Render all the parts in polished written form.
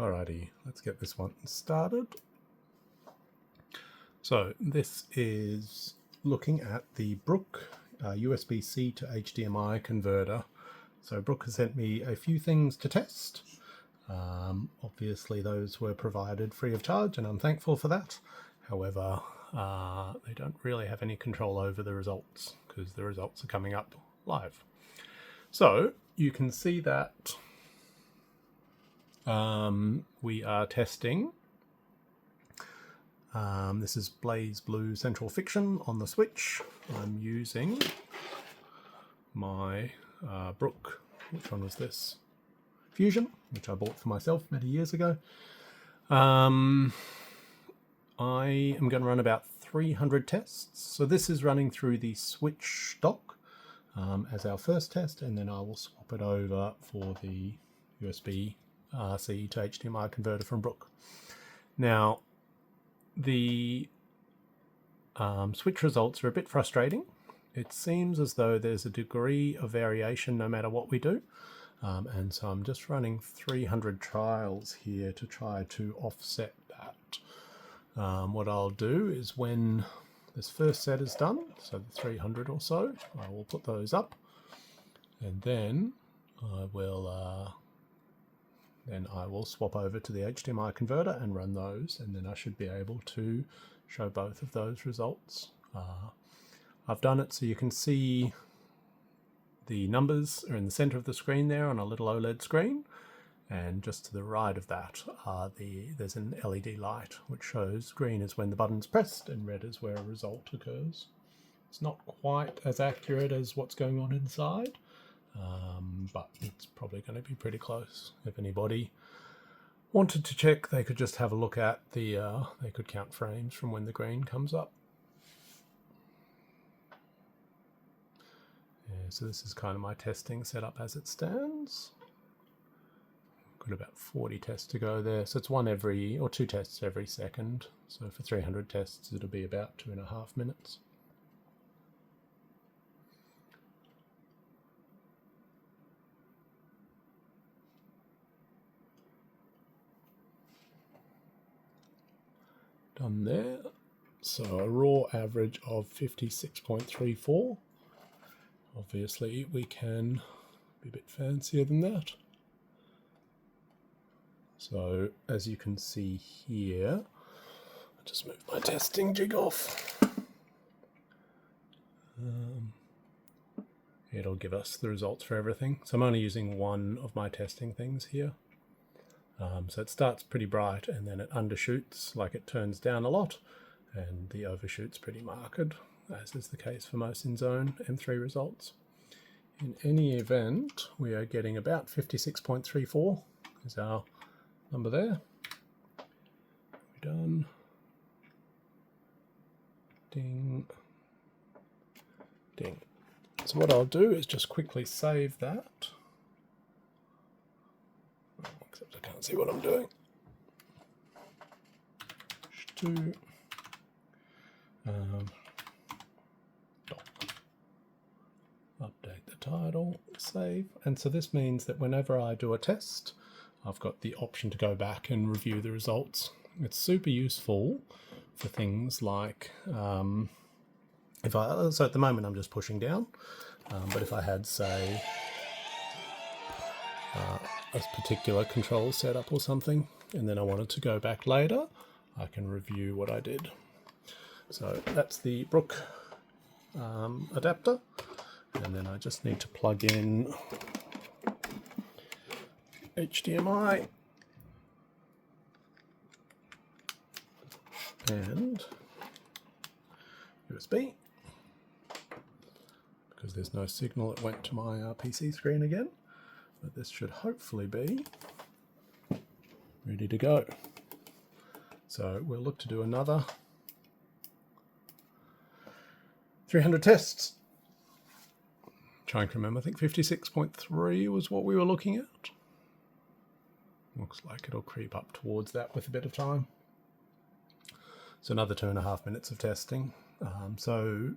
Alrighty, let's get this one started. So this is looking at the Brook USB-C to HDMI converter. So Brook has sent me a few things to test. Obviously those were provided free of charge and I'm thankful for that. However, they don't really have any control over the results because the results are coming up live. So you can see that we are testing. This is Blaze Blue Central Fiction on the Switch. I'm using my Brook, which one was this? Fusion, which I bought for myself many years ago. I am going to run about 300 tests. So this is running through the Switch dock as our first test, and then I will swap it over for the USB-C to HDMI converter from Brook. Now, the Switch results are a bit frustrating. It seems as though there's a degree of variation no matter what we do. And so I'm just running 300 trials here to try to offset that. What I'll do is when this first set is done, so the 300 or so, I will put those up, and then I will swap over to the HDMI converter and run those, and then I should be able to show both of those results. I've done it so you can see the numbers are in the center of the screen there on a little OLED screen, and just to the right of that there's an LED light which shows green is when the button's pressed and red is where a result occurs. It's not quite as accurate as what's going on inside, but it's probably going to be pretty close. If anybody wanted to check, they could just have a look at the, they could count frames from when the green comes up. Yeah, so this is kind of my testing setup as it stands. Got about 40 tests to go there. So it's two tests every second. So for 300 tests, it'll be about 2.5 minutes. Done there. So a raw average of 56.34. Obviously we can be a bit fancier than that. So as you can see here, I'll just move my testing jig off. It'll give us the results for everything. So I'm only using one of my testing things here. So it starts pretty bright and then it undershoots, like it turns down a lot, and the overshoot's pretty marked, as is the case for most in-zone M3 results. In any event, we are getting about 56.34 is our number there. We're done. Ding. Ding. So what I'll do is just quickly save that. Except I can't see what I'm doing. Update the title, save. And so this means that whenever I do a test, I've got the option to go back and review the results. It's super useful for things like, so at the moment I'm just pushing down, but if I had, say, a particular control setup or something, and then I wanted to go back later, I can review what I did. So that's the Brook adapter, and then I just need to plug in HDMI and USB. Because there's no signal, it went to my PC screen again, but this should hopefully be ready to go. So we'll look to do another 300 tests. Trying to remember, I think 56.3 was what we were looking at. Looks like it'll creep up towards that with a bit of time. So another 2.5 minutes of testing. So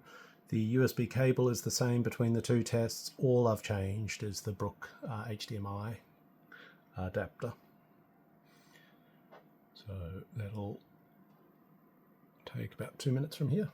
the USB cable is the same between the two tests. All I've changed is the Brook HDMI adapter. That'll take about 2 minutes from here.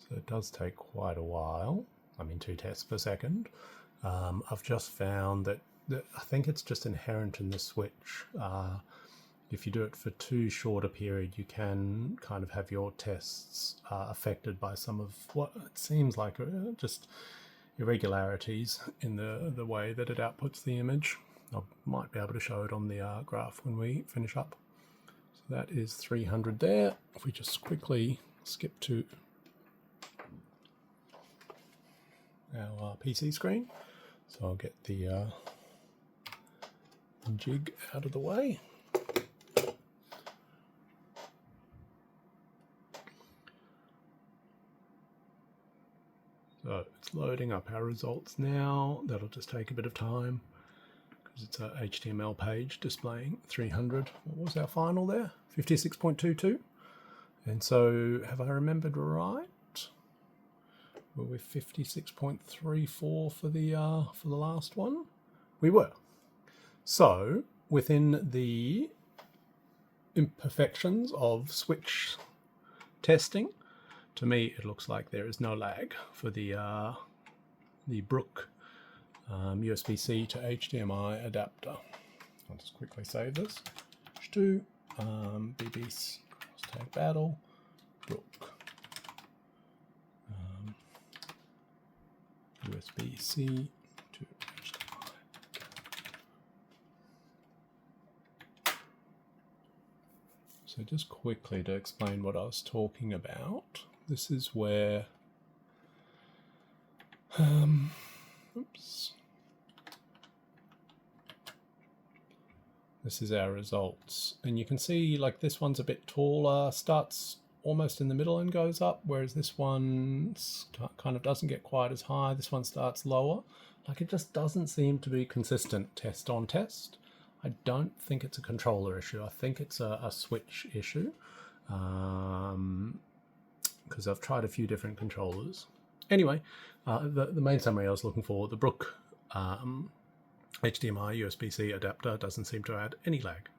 So it does take quite a while. I mean, 2 tests per second. I've just found that I think it's just inherent in the switch. If you do it for too short a period, you can kind of have your tests affected by some of what it seems like just irregularities in the way that it outputs the image. I might be able to show it on the graph when we finish up. So that is 300 there. If we just quickly skip to our PC screen, so I'll get the jig out of the way. So it's loading up our results now. That'll just take a bit of time because it's a HTML page displaying 300. What was our final there? 56.22. And so have I remembered right? Were we 56.34 for the last one? We were. So within the imperfections of switch testing, to me it looks like there is no lag for the Brook USB-C to HDMI adapter. I'll just quickly save this. H2 BBC cross-tag battle Brook. USB-C to HDMI. So just quickly to explain what I was talking about, this is where, oops, this is our results, and you can see like this one's a bit taller, starts almost in the middle and goes up, whereas this one kind of doesn't get quite as high. This one starts lower. Like, it just doesn't seem to be consistent test on test. I don't think it's a controller issue. I think it's a switch issue, because I've tried a few different controllers. Anyway, the main summary I was looking for, the Brook HDMI USB-C adapter doesn't seem to add any lag.